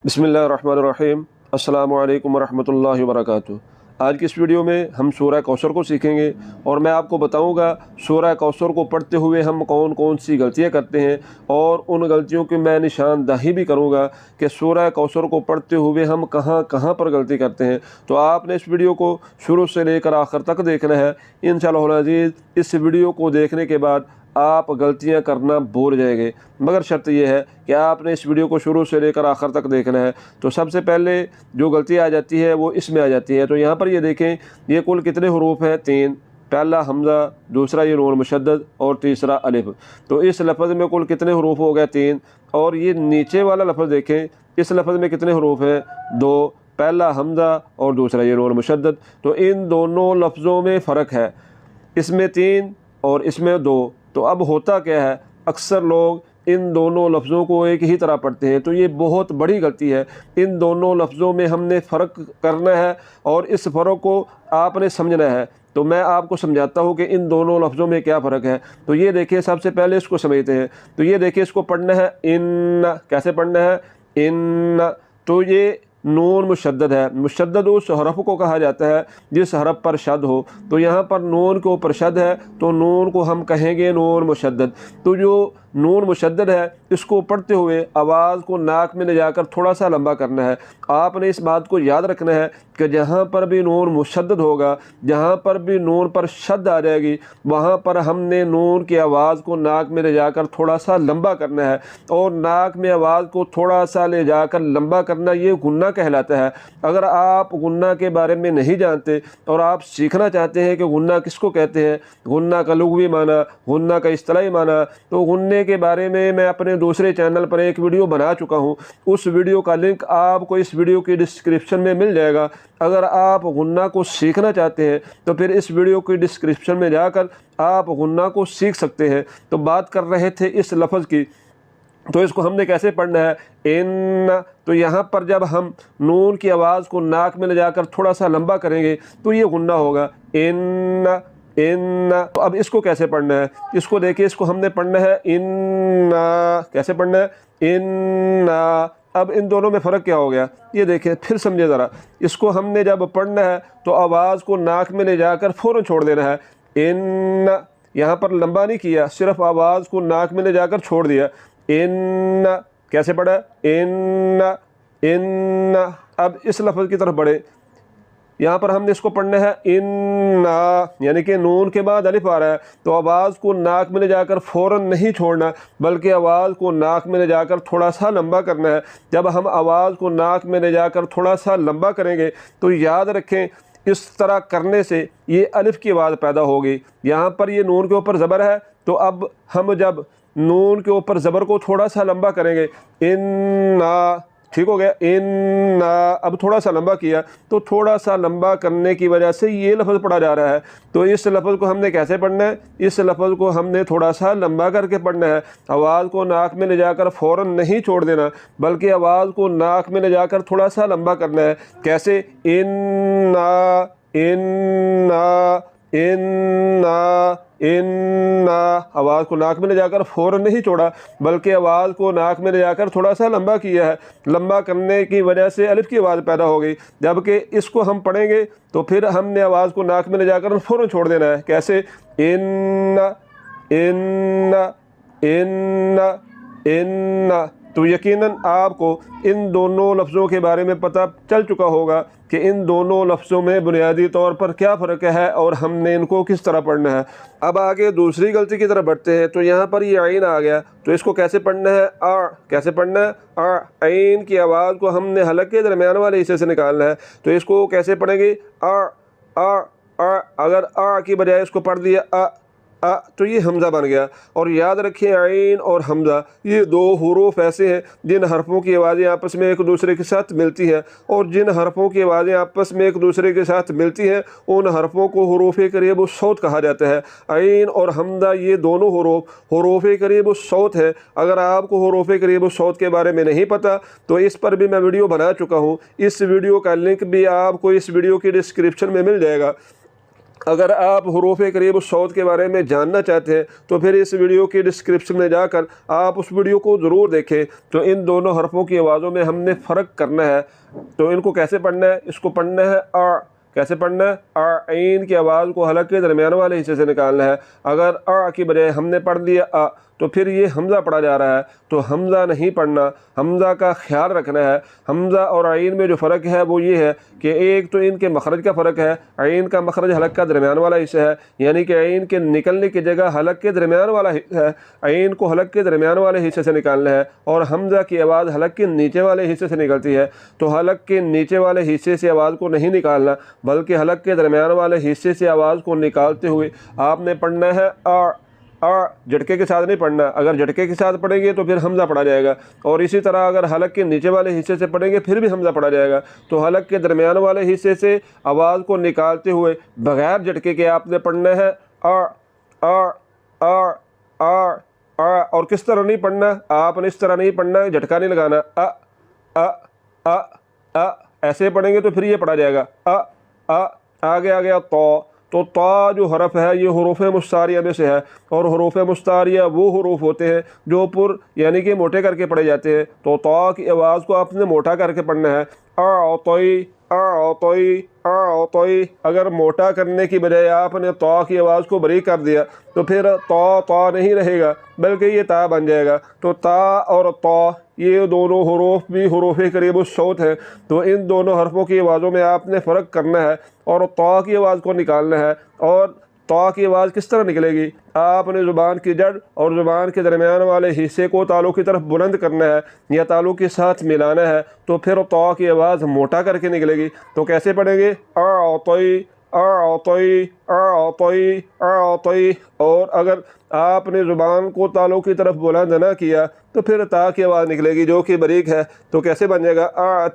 बिस्मिल्लाहिर्रहमानिर्रहीम। अस्सलामु अलैकुम वरहमतुल्लाहि वबरकातुहू। आज की इस वीडियो में हम सूरह कौसर को सीखेंगे और मैं आपको बताऊंगा सूरह कौसर को पढ़ते हुए हम कौन कौन सी गलतियां करते हैं और उन गलतियों की मैं निशानदही भी करूंगा कि सूरह कौसर को पढ़ते हुए हम कहां कहां पर गलती करते हैं। तो आपने इस वीडियो को शुरू से लेकर आखिर तक देखना है। इंशाअल्लाह अज़ीज़ इस वीडियो को देखने के बाद आप गलतियां करना भूल जाएंगे, मगर शर्त यह है कि आपने इस वीडियो को शुरू से लेकर आखिर तक देखना है। तो सबसे पहले जो गलती आ जाती है वो इसमें आ जाती है। तो यहाँ पर ये देखें, ये कुल कितने हरूफ हैं? 3। पहला हमज़ा, दूसरा ये नून मुशद्दद और तीसरा अलिफ। तो इस लफ्ज़ में कुल कितने हरूफ हो गए? 3। और ये नीचे वाला लफ्ज़ देखें, इस लफ्ज़ में कितने हरूफ हैं? 2। पहला हमज़ा और दूसरा ये नून मुशद्दद। तो इन दोनों लफ्ज़ों में फ़र्क है, इसमें 3 और इसमें 2। तो अब होता क्या है, अक्सर लोग इन दोनों लफ्ज़ों को एक ही तरह पढ़ते हैं। तो ये बहुत बड़ी गलती है। इन दोनों लफ्ज़ों में हमने फ़र्क करना है और इस फ़र्क को आपने समझना है। तो मैं आपको समझाता हूँ कि इन दोनों लफ्ज़ों में क्या फ़र्क है। तो ये देखिए, सबसे पहले इसको समझते हैं। तो ये देखिए, इसको पढ़ना है इन। कैसे पढ़ना है? इन। तो ये नून मुशद्दद है। मुशद्दद उस हरफ को कहा जाता है जिस हरफ पर शद हो। तो यहाँ पर नून के ऊपर शद है तो नून को हम कहेंगे नून मुशद्दद। तो जो नून मुशद्दद है इसको पढ़ते हुए आवाज़ को नाक में ले जाकर थोड़ा सा लंबा करना है। आपने इस बात को याद रखना है कि जहाँ पर भी नून मुशद्दद होगा, जहाँ पर भी नून पर शद आ जाएगी, वहाँ पर हमने नून की आवाज़ को नाक में ले जाकर थोड़ा सा लंबा करना है। और नाक में आवाज़ को थोड़ा सा ले जाकर लंबा करना ये गुन्ना कहलाता है। अगर आप गुन्ना के बारे में नहीं जानते और आप सीखना चाहते हैं कि गुन्ना किसको कहते हैं, गुन्ना का लुग़वी माना, गुन्ना का इस्तिलाही माना, तो गुन्ने के बारे में मैं अपने दूसरे चैनल पर एक वीडियो बना चुका हूं। उस वीडियो का लिंक आपको इस वीडियो की डिस्क्रिप्शन में मिल जाएगा। अगर आप गुन्ना को सीखना चाहते हैं तो फिर इस वीडियो की डिस्क्रिप्शन में जाकर आप गुन्ना को सीख सकते हैं। तो बात कर रहे थे इस लफ्ज़ की, तो इसको हमने कैसे पढ़ना है? इन। तो यहाँ पर जब हम नून की आवाज़ को नाक में ले जाकर थोड़ा सा लंबा करेंगे तो ये गुन्ना होगा, इन इन। तो अब इसको कैसे पढ़ना है? इसको देखिए, इसको हमने पढ़ना है इन। कैसे पढ़ना है? इन। अब इन दोनों में फ़र्क क्या हो गया ये देखिए, फिर समझे ज़रा। इसको हमने जब पढ़ना है तो आवाज़ को नाक में ले जाकर फ़ौरन छोड़ देना है। इन, यहाँ पर लंबा नहीं किया, सिर्फ आवाज़ को नाक में ले जाकर छोड़ दिया। इन। कैसे पढ़ा? इन इन। अब इस लफ्ज़ की तरफ बढ़े, यहाँ पर हमने इसको पढ़ना है इन्ना, यानी कि नून के बाद अलिफ आ रहा है तो आवाज़ को नाक में ले जाकर फ़ौरन नहीं छोड़ना, बल्कि आवाज़ को नाक में ले जाकर थोड़ा सा लंबा करना है। जब हम आवाज़ को नाक में ले जाकर थोड़ा सा लंबा करेंगे तो याद रखें, इस तरह करने से ये अलिफ की आवाज़ पैदा होगी। यहाँ पर ये नून के ऊपर ज़बर है, तो अब हम जब नून के ऊपर ज़बर को थोड़ा सा लंबा करेंगे, इन्ना, ठीक हो गया, इन्ना। अब थोड़ा सा लंबा किया तो थोड़ा सा लंबा करने की वजह से ये लफ्ज़ पढ़ा जा रहा है। तो इस लफ्ज़ को हमने कैसे पढ़ना है? इस लफ्ज़ को हमने थोड़ा सा लंबा करके पढ़ना है। आवाज़ को नाक में ले जाकर फ़ौरन नहीं छोड़ देना, बल्कि आवाज़ को नाक में ले जाकर थोड़ा सा लंबा करना है। कैसे? इन्ना इन्ना इन्ना इन्ना। आवाज़ को नाक में ले जाकर फ़ौरन नहीं छोड़ा, बल्कि आवाज़ को नाक में ले जाकर थोड़ा सा लंबा किया है। लंबा करने की वजह से अलिफ की आवाज़ पैदा हो गई। जबकि इसको हम पढ़ेंगे तो फिर हमने आवाज़ को नाक में ले जाकर फ़ौरन छोड़ देना है। कैसे? इन्ना इन्ना इन्ना इन्ना। तो यकीनन आपको इन दोनों लफ्ज़ों के बारे में पता चल चुका होगा कि इन दोनों लफ्ज़ों में बुनियादी तौर पर क्या फ़र्क है और हमने इनको किस तरह पढ़ना है। अब आगे दूसरी गलती की तरफ बढ़ते हैं। तो यहाँ पर ये आइन आ गया, तो इसको कैसे पढ़ना है? आ। कैसे पढ़ना है? आ। आइन की आवाज़ को हमने हलक के दरमियान वाले हिस्से से निकालना है। तो इसको कैसे पढ़ेंगे? आ आ आ। अगर आ की बजाय इसको पढ़ दिया आ तो ये हमज़ा बन गया। और याद रखिए, आइन और हमज़ा ये दो हुरूफ ऐसे हैं जिन हरफों की आवाज़ें आपस में एक दूसरे के साथ मिलती हैं, और जिन हरफों की आवाज़ें आपस में एक दूसरे के साथ मिलती हैं उन हरफों को हुरूफ करीब सौत कहा जाता है। आइन और हमज़ा ये दोनों हुरूफ करीब सौत है। अगर आपको हुरूफ करीब सौत के बारे में नहीं पता तो इस पर भी मैं वीडियो बना चुका हूँ। इस वीडियो का लिंक भी आपको इस वीडियो की डिस्क्रिप्शन में मिल जाएगा। अगर आप हुरूफ करीब सौत के बारे में जानना चाहते हैं तो फिर इस वीडियो के डिस्क्रिप्शन में जाकर आप उस वीडियो को ज़रूर देखें। तो इन दोनों हरफों की आवाज़ों में हमने फ़र्क करना है। तो इनको कैसे पढ़ना है? इसको पढ़ना है आ। कैसे पढ़ना है? आ। ऐन की आवाज़ को हलक के दरमियान वाले हिस्से से निकालना है। अगर आ की बजाय हमने पढ़ दिया आ तो फिर ये हमज़ा पढ़ा जा रहा है, तो हमज़ा नहीं पढ़ना, हमज़ा का ख्याल रखना है। हमज़ा और आइन में जो फ़र्क है वो ये है कि एक तो इनके मखरज का फ़र्क है। आइन का मखरज हलक का दरमियान वाला हिस्सा है, यानी कि आइन के निकलने की जगह हलक के दरमियान वाला हिस्सा है। आइन को हलक के दरमियान वाले हिस्से से निकालना है और हमज़ा की आवाज़ हलक के नीचे वाले हिस्से से निकलती है। तो हलक के नीचे वाले हिस्से से आवाज़ को नहीं निकालना, बल्कि हलक के दरमियान वाले हिस्से से आवाज़ को निकालते हुए आपने पढ़ना है आ। झटके के साथ नहीं पढ़ना। अगर झटके के साथ पढ़ेंगे तो फिर हमज़ा पढ़ा जाएगा, और इसी तरह अगर हलक के नीचे वाले हिस्से से पढ़ेंगे फिर भी हमज़ा पढ़ा जाएगा। तो हलक के दरमियान वाले हिस्से से आवाज़ को निकालते हुए बग़ैर झटके के आपने पढ़ना है आ आ आ आ आ। और किस तरह नहीं पढ़ना? आपने इस तरह नहीं पढ़ना, झटका नहीं लगाना। आ आ आ आ ऐसे पढ़ेंगे तो फिर ये पढ़ा जाएगा आ आ। आगे आ गया तो ता जो हरफ है ये हुरूफ मुस्तारिया में से है, और हुरूफ मुस्तारिया वो हुरूफ होते हैं जो पुर यानी कि मोटे करके पढ़े जाते हैं। तो ता की आवाज़ को आपने मोटा करके पढ़ना है आ तोई। अगर मोटा करने की बजाय आपने ता की आवाज़ को बारीक कर दिया तो फिर ता नहीं रहेगा, बल्कि ये ता बन जाएगा। तो ता और ता ये दोनों हुरूफ भी हुरूफ करीब सौत है। तो इन दोनों हरफों की आवाज़ों में आपने फ़र्क करना है और ता की आवाज़ को निकालना है। और ता की आवाज़ किस तरह निकलेगी? आपने ज़ुबान की जड़ और ज़ुबान के दरमियान वाले हिस्से को तालु की तरफ बुलंद करना है या तालु के साथ मिलाना है, तो फिर ता की आवाज़ मोटा करके निकलेगी। तो कैसे पढ़ेंगे? आ तोई। और अगर आपने ज़ुबान को तालु की तरफ बुलंद ना किया तो फिर ता की आवाज़ निकलेगी जो कि बारीक है। तो कैसे बन जाएगा? आ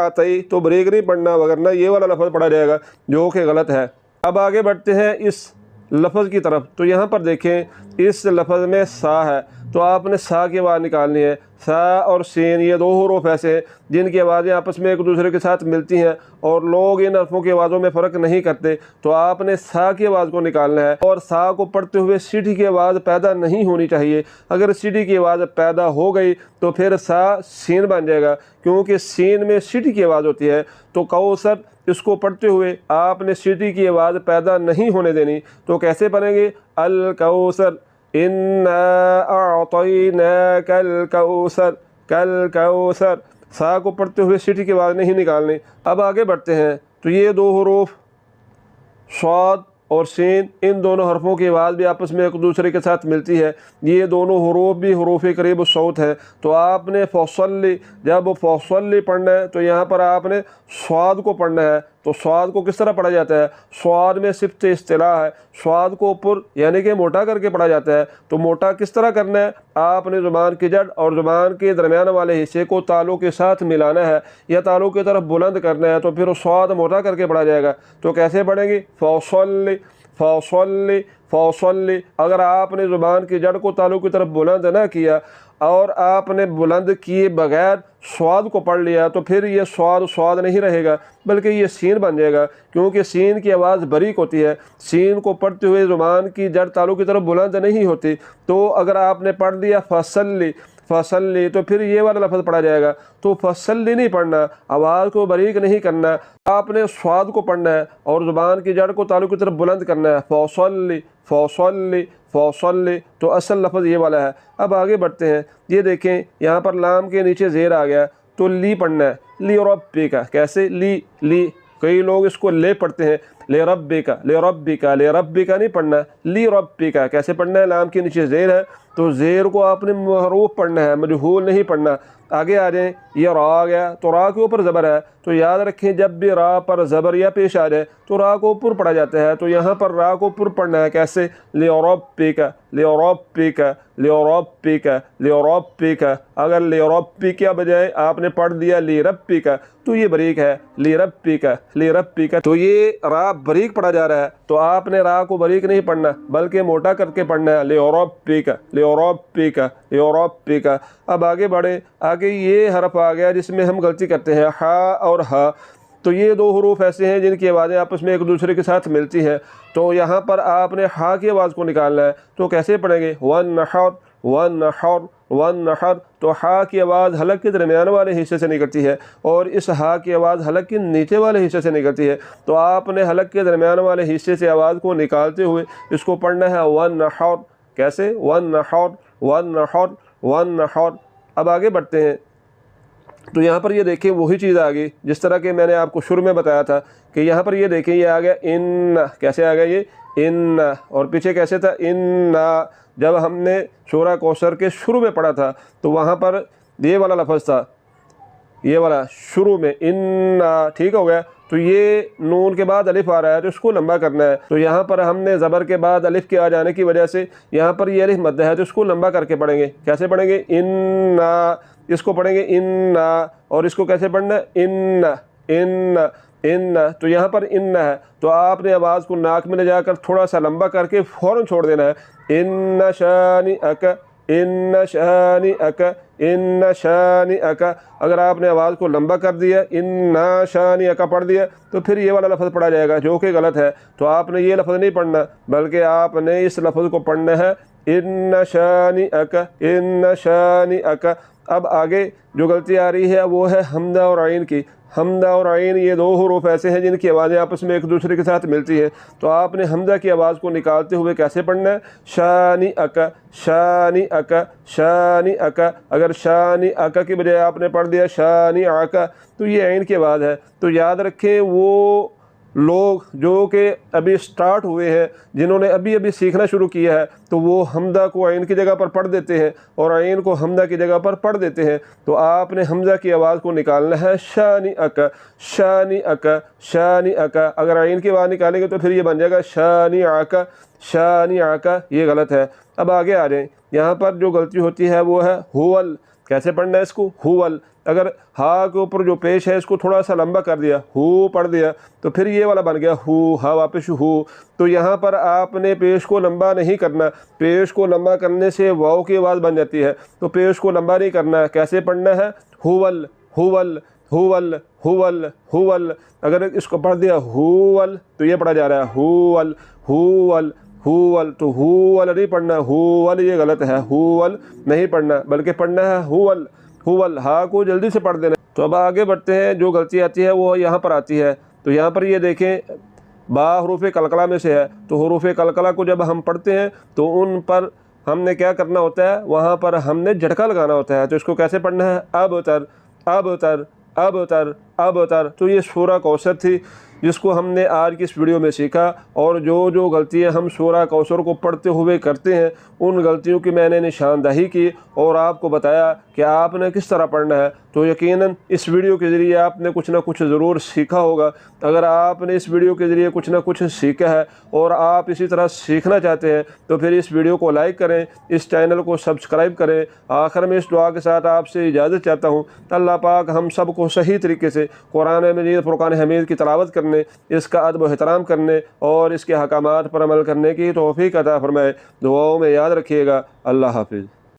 तई। तो बारीक नहीं पढ़ना, वगरना ये वाला लफ्ज़ पढ़ा जाएगा जो कि गलत है। अब आगे बढ़ते हैं इस लफ्ज़ की तरफ। तो यहाँ पर देखें इस लफ्ज़ में सा है, तो आपने सा की आवाज़ निकालनी है। सा और सीन ये दो हुरूफ ऐसे हैं जिनकी आवाज़ें आपस में एक दूसरे के साथ मिलती हैं और लोग इन हरफों की आवाज़ों में फ़र्क नहीं करते। तो आपने सा की आवाज़ को निकालना है, और सा को पढ़ते हुए सीढ़ी की आवाज़ पैदा नहीं होनी चाहिए। अगर सीढ़ी की आवाज़ पैदा हो गई तो फिर सा सीन बन जाएगा, क्योंकि सीन में सीढ़ी की आवाज़ होती है। तो कौसर इसको पढ़ते हुए आपने सीढ़ी की आवाज़ पैदा नहीं होने देनी। तो कैसे पढ़ेंगे? अल कौसर इन्ना अअतैनाकल कौसर। सा को पढ़ते हुए सीढ़ी की आवाज़ नहीं निकालनी। अब आगे बढ़ते हैं। तो ये दो हुरूफ स्वाद और सीन, इन दोनों हरफों की आवाज़ भी आपस में एक दूसरे के साथ मिलती है। ये दोनों हुरूफ भी हुरूफ करीब सौत है। तो आपने फौसली, जब फौसली पढ़ना है तो यहाँ पर आपने स्वाद को पढ़ना है। तो स्वाद को किस तरह पढ़ा जाता है? स्वाद में सिफ्त इस्तिलाह है, स्वाद को ऊपर यानी कि मोटा करके पढ़ा जाता है। तो मोटा किस तरह करना है? आपने ज़ुबान की जड़ और ज़ुबान के दरमियान वाले हिस्से को तालु के साथ मिलाना है या तालु की तरफ बुलंद करना है, तो फिर स्वाद मोटा करके पढ़ा जाएगा। तो कैसे पढ़ेंगे? फौसली। अगर आपने ज़ुबान की जड़ को तालु की तरफ बुलंद ना किया और आपने बुलंद किए बगैर स्वाद को पढ़ लिया तो फिर ये स्वाद नहीं रहेगा, बल्कि ये सीन बन जाएगा, क्योंकि सीन की आवाज़ बारीक होती है। सीन को पढ़ते हुए ज़ुबान की जड़ तालु की तरफ बुलंद नहीं होती। तो अगर आपने पढ़ दिया फसली तो फिर ये वाला लफ्ज़ पढ़ा जाएगा। तो फसली नहीं पढ़ना, आवाज़ को बारीक नहीं करना, आपने स्वाद को पढ़ना है और ज़ुबान की जड़ को तालु की तरफ बुलंद करना है। फौसली। तो असल लफ्ज़ ये वाला है। अब आगे बढ़ते हैं। ये देखें यहाँ पर लाम के नीचे ज़ेर आ गया, तो ली पढ़ना है। ली रब्बी का कैसे? ली। कई लोग इसको ले पढ़ते हैं, ले रब्बी का नहीं पढ़ना, ली रब्बी का। कैसे पढ़ना है? लाम के नीचे ज़ेर है तो ज़ेर को आपने महरूफ पढ़ना है, मजहूल नहीं पढ़ना। आगे आ जाएँ, ये रा आ गया तो रा के ऊपर ज़बर है, तो याद रखें जब भी रा पर ज़बर या पेश आ जाए तो रा को ऊपर पढ़ा जाता है। तो यहाँ पर रा को ऊपर पढ़ना है। कैसे? लिरब्बी का। अगर लिरब्बी के बजाय आपने पढ़ दिया लिरब्बी का तो ये बारीक है, लिरब्बी का। तो ये रा बारीक पढ़ा जा रहा है, तो आपने रा को बारीक नहीं पढ़ना बल्कि मोटा करके पढ़ना है। लिरब्बी का। अब आगे बढ़े। आगे ये हरफ आ गया जिसमें हम गलती करते हैं, हा और हा। تو یہ دو حروف ایسے ہیں جن کی آوازیں آپس میں ایک دوسرے کے ساتھ ملتی ہیں۔ تو یہاں پر آپ نے ہا کی آواز کو نکالنا ہے، تو کیسے پڑھیں گے؟ والنحر والنحر والنحر، تو ہا کی آواز حلق کے درمیان والے حصے سے نکلتی ہے اور اس ہا کی آواز حلق کے نیچے والے حصے سے نکلتی ہے۔ تو آپ نے حلق کے درمیان والے حصے سے آواز کو نکالتے ہوئے اس کو پڑھنا ہے والنحر۔ کیسے؟ والنحر والنحر والنحر۔ اب آگے بڑھتے ہیں، تو یہاں پر یہ دیکھیں وہی چیز آ گئی جس طرح کہ میں نے آپ کو شروع میں بتایا تھا کہ یہاں پر یہ دیکھیں یہ آ گیا ان۔ کیسے آ گیا یہ؟ ان، اور پیچھے کیسے تھا؟ ان۔ جب ہم نے سورہ کوثر کے شروع میں پڑھا تھا تو وہاں پر یہ والا لفظ تھا، یہ والا شروع میں ان، ٹھیک ہو گیا؟ تو یہ نون کے بعد الف آ رہا ہے تو اس کو لمبا کرنا ہے، تو یہاں پر ہم نے زبر کے بعد الف کے آ جانے کی وجہ سے یہاں پر یہ الف مد ہے تو اس کو لمبا کر کے پڑھیں گے۔ کیسے پڑھیں گے؟ ان، اس کو پڑھیں گے ان، اور اس کو کیسے پڑھنا ہے؟ ان ان ان۔ تو یہاں پر ان ہے تو آپ نے آواز کو ناک میں لے جا کر تھوڑا سا لمبا کر کے فوراً چھوڑ دینا ہے۔ ان شانئک ان شانئک ان شانئک۔ اگر آپ نے آواز کو لمبا کر دیا، ان شانئک پڑھ دیا، تو پھر یہ والا لفظ پڑھا جائے گا جو کہ غلط ہے۔ تو آپ نے یہ لفظ نہیں پڑھنا بلکہ آپ نے اس لفظ کو پڑھنا ہے ان شانئک ان شانئک۔ اب آگے جو غلطی آ رہی ہے وہ ہے حمزہ اور عین کی۔ حمزہ اور عین یہ دو حروف ایسے ہیں جن کی آوازیں آپس میں ایک دوسرے کے ساتھ ملتی ہیں، تو آپ نے حمزہ کی آواز کو نکالتے ہوئے کیسے پڑھنا ہے؟ شانئک شانئک شانئک۔ اگر شانئک کی بجائے آپ نے پڑھ دیا شانئک تو یہ عین کی آواز ہے۔ تو یاد رکھیں وہ لوگ جو کہ ابھی سٹارٹ ہوئے ہیں، جنہوں نے ابھی ابھی سیکھنا شروع کیا ہے، تو وہ حمزہ کو عین کی جگہ پر پڑھ دیتے ہیں اور عین کو حمزہ کی جگہ پر پڑھ دیتے ہیں۔ تو آپ نے حمزہ کی آواز کو نکالنا ہے شانئک شانئک شانئک۔ اگر عین کی آواز نکالیں گے تو پھر یہ بن جائے گا شانئک شانئک، یہ غلط ہے۔ اب آگے آ جائیں، یہاں پر جو غلطی ہوتی ہے وہ ہے ہوول۔ کیسے پڑھنا ہے اس کو؟ ہوول۔ اگر ہا کے اوپر جو پیش ہے اس کو تھوڑا سا لمبا کر دیا، ہو پڑھ دیا، تو پھر یہ والا بن گیا ہو، ہا واپس ہو۔ تو یہاں پر آپ نے پیش کو لمبا نہیں کرنا، پیش کو لمبا کرنے سے واؤ کی آواز بن جاتی ہے، تو پیش کو لمبا نہیں کرنا ہے۔ کیسے پڑھنا ہے؟ ہوول ہوول ہوول ہوول ہوول۔ اگر اس کو پڑھ دیا ہوول تو یہ پڑھا جا رہا ہے ہوول ہوول ہوول، تو ہوول نہیں پڑھنا، ہوول یہ غلط ہے، ہوول نہیں پڑھنا بلکہ پڑھنا ہے ہوول ہوول۔ ہا کو جلدی سے پڑھ دینا۔ تو اب آگے بڑھتے ہیں، جو غلطی آتی ہے وہ یہاں پر آتی ہے۔ تو یہاں پر یہ دیکھیں با حروف قلقلہ میں سے ہے، تو حروف قلقلہ کو جب ہم پڑھتے ہیں تو ان پر ہم نے کیا کرنا ہوتا ہے؟ وہاں پر ہم نے جھٹکا لگانا ہوتا ہے۔ تو اس کو کیسے پڑھنا ہے؟ ابتر ابتر ابتر ابتر۔ تو یہ سورہ کوثر تھی جس کو ہم نے آج کی اس ویڈیو میں سیکھا، اور جو غلطیاں ہم سورہ کوثر کو پڑھتے ہوئے کرتے ہیں ان غلطیوں کی میں نے نشاندہی کی اور آپ کو بتایا کہ آپ نے کس طرح پڑھنا ہے۔ تو یقیناً اس ویڈیو کے ذریعے آپ نے کچھ نہ کچھ ضرور سیکھا ہوگا۔ اگر آپ نے اس ویڈیو کے ذریعے کچھ نہ کچھ سیکھا ہے اور آپ اسی طرح سیکھنا چاہتے ہیں تو پھر اس ویڈیو کو لائک کریں، اس چینل کو سبسکرائب کریں۔ آخر میں اس دعا کے ساتھ آپ سے اجازت چاہتا ہوں، اللہ پاک ہم سب کو صحیح طریقے سے قرآن مجید فرقان حمید کی تلاوت کرنے، اس کا ادب و احترام کرنے اور اس کے احکامات پر عمل کرنے کی توفیق عطا فرمائے۔ دعاؤں میں یاد رکھیے گا۔ اللہ حافظ۔